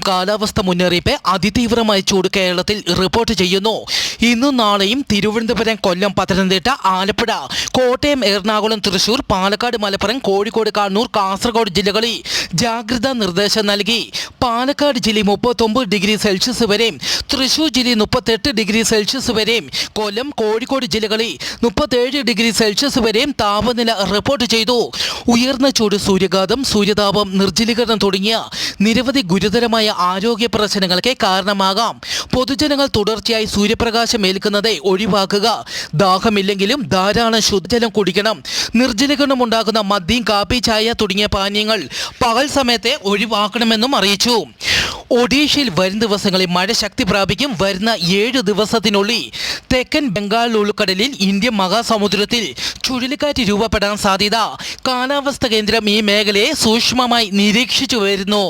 കാലാവസ്ഥ മുന്നറിയിപ്പ് അതിതീവ്രമായ ചൂട് കേരളത്തിൽ റിപ്പോർട്ട് ചെയ്യുന്നു. ഇന്നും നാളെയും തിരുവനന്തപുരം, കൊല്ലം, പത്തനംതിട്ട, ആലപ്പുഴ, കോട്ടയം, എറണാകുളം, തൃശൂർ, പാലക്കാട്, മലപ്പുറം, കോഴിക്കോട്, കണ്ണൂർ, കാസർഗോഡ് ജില്ലകളിൽ ജാഗ്രതാ നിർദ്ദേശം നൽകി. പാലക്കാട് ജില്ലയിൽ 39 ഡിഗ്രി സെൽഷ്യസ് വരെയും, തൃശൂർ ജില്ലയിൽ 38 ഡിഗ്രി സെൽഷ്യസ് വരെയും, കൊല്ലം, കോഴിക്കോട് ജില്ലകളിൽ 37 ഡിഗ്രി സെൽഷ്യസ് വരെയും താപനില റിപ്പോർട്ട് ചെയ്തു. ഉയർന്ന ചൂട്, സൂര്യഘാതം, സൂര്യതാപം, നിർജ്ജലീകരണം തുടങ്ങിയ നിരവധി ഗുരുതരമായ ആരോഗ്യ പ്രശ്നങ്ങൾക്ക് കാരണമാകാം. പൊതുജനങ്ങൾ തുടർച്ചയായി സൂര്യപ്രകാശം ഏൽക്കുന്നത് ഒഴിവാക്കുക. ദാഹമില്ലെങ്കിലും ധാരാളം ശുദ്ധജലം കുടിക്കണം. നിർജ്ജലീകരണം ഉണ്ടാകുന്ന മദ്യം, കാപ്പി, ചായ തുടങ്ങിയ പാനീയങ്ങൾ പകൽ സമയത്തെ ഒഴിവാക്കണമെന്നും അറിയിച്ചു. ഒഡീഷയിൽ വരും ദിവസങ്ങളിൽ മഴ ശക്തി പ്രാപിക്കും. വരുന്ന 7 ദിവസത്തിനുള്ളിൽ തെക്കൻ ബംഗാൾ ഉൾക്കടലിൽ ഇന്ത്യൻ മഹാസമുദ്രത്തിൽ ചുഴലിക്കാറ്റ് രൂപപ്പെടാൻ സാധ്യത. കാലാവസ്ഥാ കേന്ദ്രം ഈ മേഖലയെ സൂക്ഷ്മമായി നിരീക്ഷിച്ചു വരുന്നു.